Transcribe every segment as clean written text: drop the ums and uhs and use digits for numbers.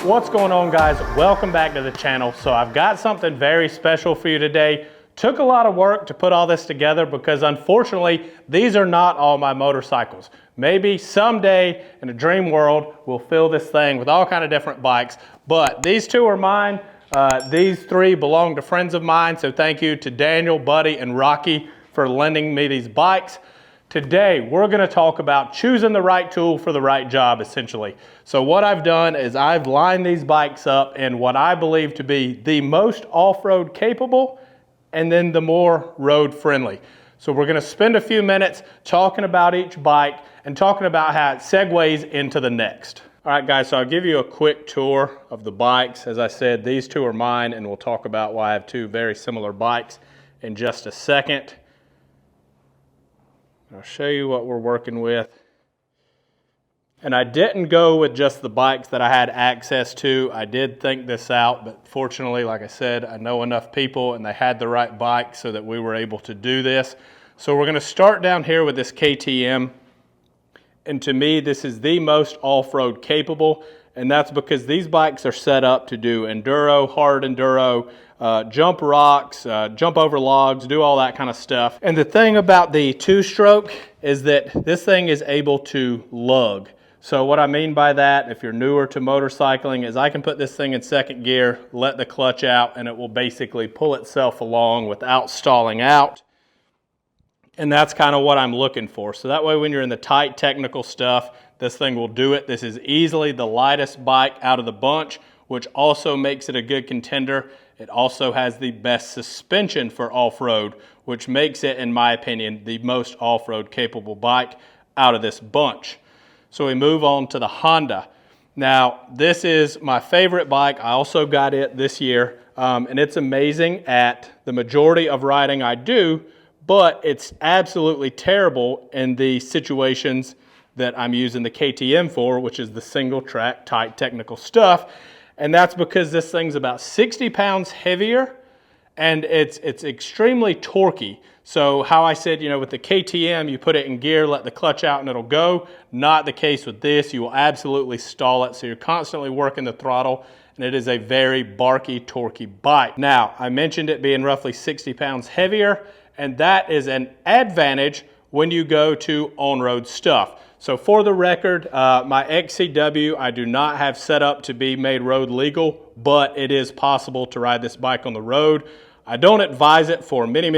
What's going on, guys? Welcome back to the channel. So I've got something very special for you today. Took a lot of work to put all this together because unfortunately these are not all my motorcycles. Maybe someday in a dream world we'll fill this thing with all kind of different bikes, but these two are mine. These three belong to friends of mine, so thank you to Daniel, Buddy, and Rocky for lending me these bikes. Today, we're gonna talk about choosing the right tool for the right job, essentially. So what I've done is I've lined these bikes up in what I believe to be the most off-road capable and then the more road friendly. So we're gonna spend a few minutes talking about each bike and talking about how it segues into the next. All right, guys, so I'll give you a quick tour of the bikes. As I said, these two are mine, and we'll talk about why I have two very similar bikes in just a second. I'll show you what we're working with. And I didn't go with just the bikes that I had access to. I did think this out, but fortunately, like I said, I know enough people and they had the right bike so that we were able to do this. So we're gonna start down here with this KTM. And to me, this is the most off-road capable, and that's because these bikes are set up to do enduro, hard enduro, jump rocks, jump over logs, do all that kind of stuff. And the thing about the two-stroke is that this thing is able to lug. So what I mean by that, if you're newer to motorcycling, is I can put this thing in second gear, let the clutch out, and it will basically pull itself along without stalling out. And that's kind of what I'm looking for. So that way when you're in the tight technical stuff, this thing will do it. This is easily the lightest bike out of the bunch, which also makes it a good contender. It also has the best suspension for off-road, which makes it, in my opinion, the most off-road capable bike out of this bunch. So we move on to the Honda. Now, this is my favorite bike. I also got it this year, and it's amazing at the majority of riding I do, but it's absolutely terrible in the situations that I'm using the KTM for, which is the single track tight technical stuff. And that's because this thing's about 60 pounds heavier and it's extremely torquey. So how I said, you know, with the KTM, you put it in gear, let the clutch out and it'll go. Not the case with this. You will absolutely stall it. So you're constantly working the throttle, and it is a very barky, torquey bike. Now, I mentioned it being roughly 60 pounds heavier, and that is an advantage when you go to on-road stuff. So for the record, my XCW I do not have set up to be made road legal, but it is possible to ride this bike on the road. I don't advise it for many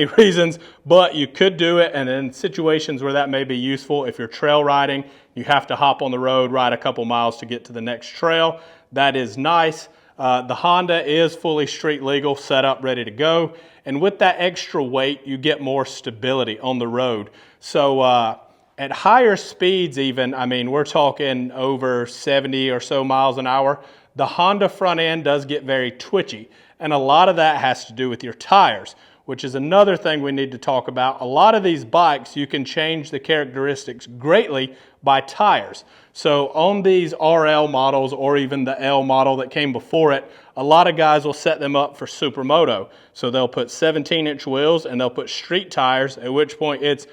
reasons, but you could do it, and in situations where that may be useful, if you're trail riding, you have to hop on the road, ride a couple miles to get to the next trail. That is nice. The Honda is fully street legal, set up, ready to go. And with that extra weight, you get more stability on the road. So at higher speeds even, I mean, we're talking over 70 or so miles an hour, the Honda front end does get very twitchy. And a lot of that has to do with your tires, which is another thing we need to talk about. A lot of these bikes, you can change the characteristics greatly by tires. So on these RL models, or even the L model that came before it, a lot of guys will set them up for supermoto. So they'll put 17-inch wheels and they'll put street tires, at which point it's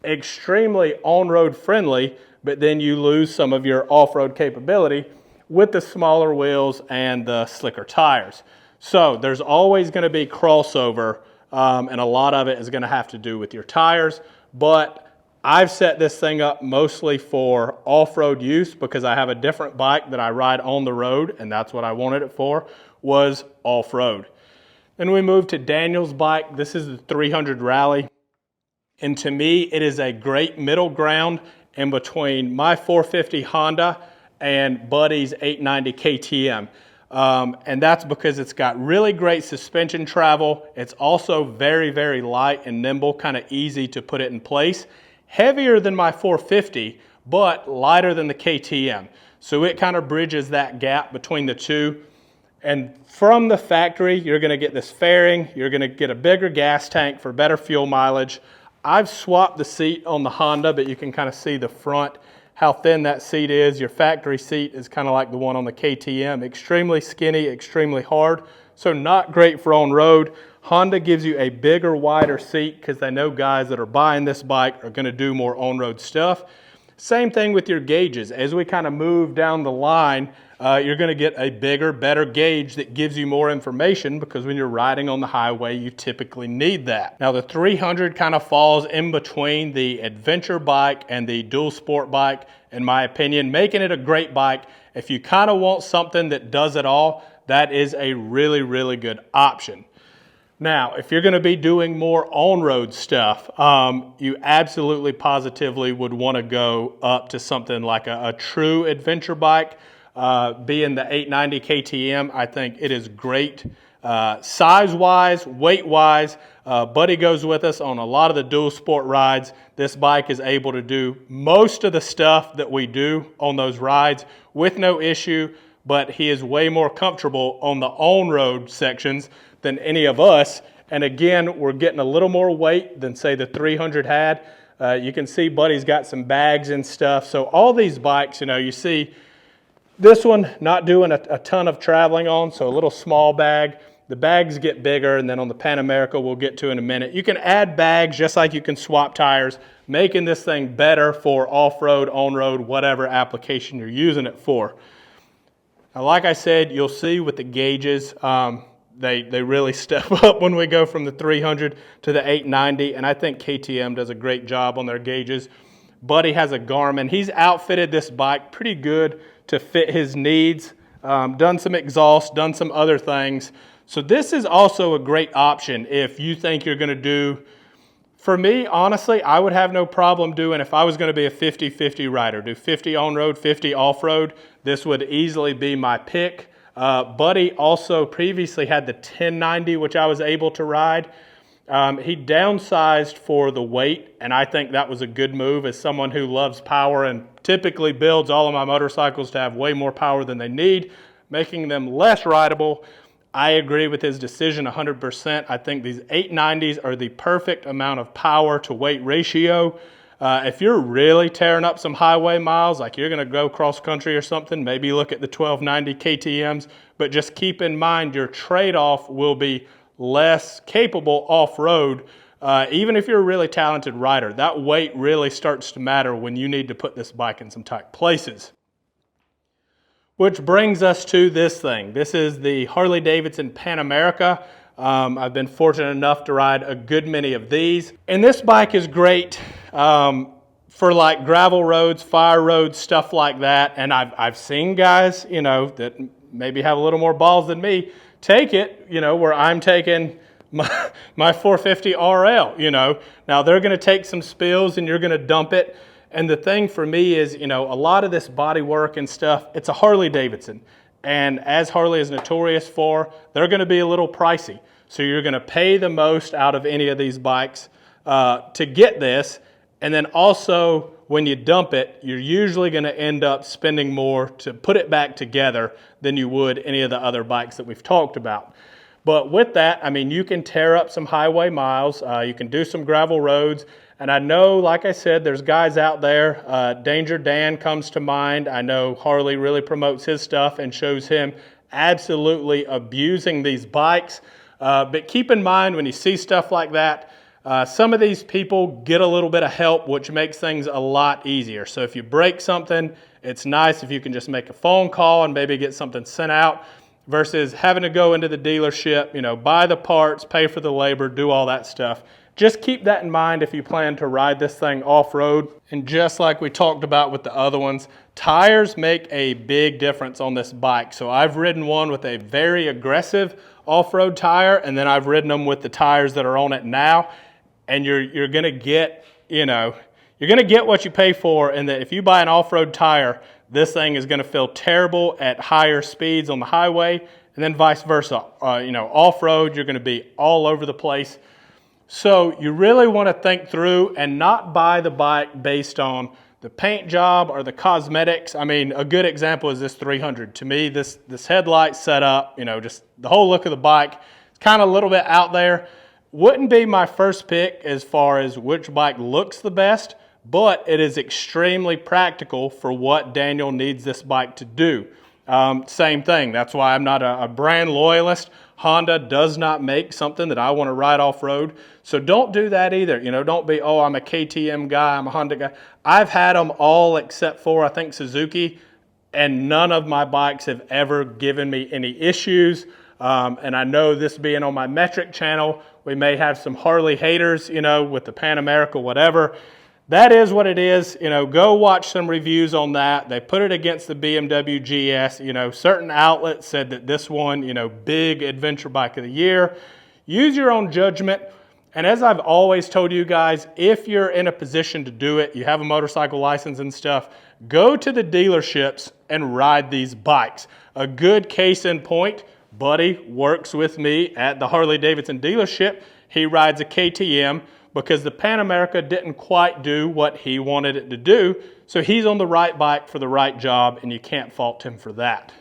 extremely on-road friendly, but then you lose some of your off-road capability with the smaller wheels and the slicker tires. So there's always going to be crossover, and a lot of it is going to have to do with your tires, but I've set this thing up mostly for off-road use because I have a different bike that I ride on the road, and that's what I wanted it for, was off-road. Then we move to Daniel's bike. This is the 300 Rally, and to me it is a great middle ground in between my 450 Honda and Buddy's 890 KTM. And that's because it's got really great suspension travel. It's also very light and nimble, kind of easy to put it in place. Heavier than my 450, but lighter than the KTM. So it kind of bridges that gap between the two. And from the factory, you're going to get this fairing. You're going to get a bigger gas tank for better fuel mileage. I've swapped the seat on the Honda, but you can kind of see the front, how thin that seat is. Your factory seat is kind of like the one on the KTM. Extremely skinny, extremely hard. So not great for on-road. Honda gives you a bigger, wider seat because they know guys that are buying this bike are going to do more on-road stuff. Same thing with your gauges. As we kind of move down the line, you're going to get a bigger, better gauge that gives you more information, because when you're riding on the highway, you typically need that. Now the 300 kind of falls in between the adventure bike and the dual sport bike, in my opinion, making it a great bike. If you kind of want something that does it all, that is a really, really good option. Now, if you're going to be doing more on-road stuff, you absolutely positively would want to go up to something like a true adventure bike. Being the 890 KTM, I think it is great size-wise, weight-wise. Buddy goes with us on a lot of the dual sport rides. This bike is able to do most of the stuff that we do on those rides with no issue, but he is way more comfortable on the on-road sections than any of us. And again, we're getting a little more weight than say the 300 had. You can see Buddy's got some bags and stuff. So all these bikes, you see this one not doing a ton of traveling on, so a little small bag. The bags get bigger, and then on the Pan America we'll get to in a minute. You can add bags just like you can swap tires, making this thing better for off-road, on-road, whatever application you're using it for. Now, like I said, you'll see with the gauges, they really step up when we go from the 300 to the 890, and I think KTM does a great job on their gauges. Buddy has a Garmin. He's outfitted this bike pretty good to fit his needs, done some exhaust, done some other things. So this is also a great option if you think you're going to do, for me, honestly, I would have no problem doing, if I was going to be a 50-50 rider, do 50 on-road, 50 off-road, this would easily be my pick. Buddy also previously had the 1090, which I was able to ride. He downsized for the weight, and I think that was a good move as someone who loves power and typically builds all of my motorcycles to have way more power than they need, making them less rideable. I agree with his decision 100%. I think these 890s are the perfect amount of power to weight ratio. If you're really tearing up some highway miles, like you're going to go cross country or something, maybe look at the 1290 KTMs, but just keep in mind your trade-off will be less capable off-road. Even if you're a really talented rider, that weight really starts to matter when you need to put this bike in some tight places. Which brings us to this thing. This is the Harley Davidson Pan America. I've been fortunate enough to ride a good many of these. And this bike is great for like gravel roads, fire roads, stuff like that. And I've seen guys, that maybe have a little more balls than me, take it, where I'm taking my 450 RL, Now they're going to take some spills and you're going to dump it. And the thing for me is, a lot of this body work and stuff, it's a Harley Davidson. And as Harley is notorious for, they're going to be a little pricey. So you're going to pay the most out of any of these bikes to get this. And then also, when you dump it, you're usually going to end up spending more to put it back together than you would any of the other bikes that we've talked about. But with that, you can tear up some highway miles. You can do some gravel roads. And I know, like I said, there's guys out there. Danger Dan comes to mind. I know Harley really promotes his stuff and shows him absolutely abusing these bikes. But keep in mind when you see stuff like that, some of these people get a little bit of help, which makes things a lot easier. So if you break something, it's nice if you can just make a phone call and maybe get something sent out versus having to go into the dealership, buy the parts, pay for the labor, do all that stuff. Just keep that in mind if you plan to ride this thing off-road. And just like we talked about with the other ones, tires make a big difference on this bike. So I've ridden one with a very aggressive off-road tire, and then I've ridden them with the tires that are on it now. And you're going to get, you're going to get what you pay for. And that if you buy an off-road tire, this thing is going to feel terrible at higher speeds on the highway, and then vice versa. Off-road, you're going to be all over the place. So you really want to think through and not buy the bike based on the paint job or the cosmetics. A good example is this 300. To me, this headlight setup, just the whole look of the bike, it's kind of a little bit out there. Wouldn't be my first pick as far as which bike looks the best, but it is extremely practical for what Daniel needs this bike to do. Same thing. That's why I'm not a brand loyalist. Honda does not make something that I want to ride off-road. So don't do that either. You know, don't be, oh, I'm a KTM guy, I'm a Honda guy. I've had them all except for, I think, Suzuki, and none of my bikes have ever given me any issues. And I know this being on my metric channel, we may have some Harley haters, you know, with the Pan America, whatever. That is what it is. You know, go watch some reviews on that. They put it against the BMW GS. You know, certain outlets said that this one, you know, big adventure bike of the year. Use your own judgment. And as I've always told you guys, if you're in a position to do it, you have a motorcycle license and stuff, go to the dealerships and ride these bikes. A good case in point, Buddy works with me at the Harley Davidson dealership. He rides a KTM because the Pan America didn't quite do what he wanted it to do. So he's on the right bike for the right job, and you can't fault him for that.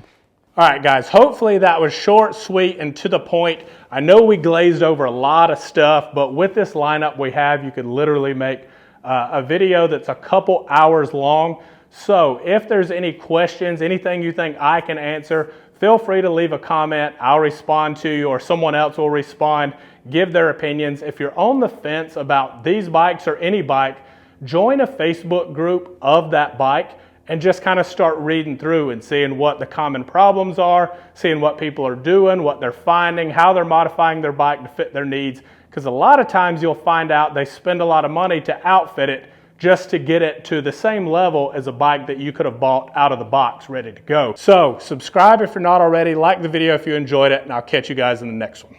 All right, guys, hopefully that was short, sweet, and to the point. I know we glazed over a lot of stuff, but with this lineup we have, you could literally make a video that's a couple hours long. So if there's any questions, anything you think I can answer, feel free to leave a comment. I'll respond to you, or someone else will respond, give their opinions. If you're on the fence about these bikes or any bike, join a Facebook group of that bike and just kind of start reading through and seeing what the common problems are, seeing what people are doing, what they're finding, how they're modifying their bike to fit their needs. Because a lot of times you'll find out they spend a lot of money to outfit it just to get it to the same level as a bike that you could have bought out of the box ready to go. So subscribe if you're not already, like the video if you enjoyed it, and I'll catch you guys in the next one.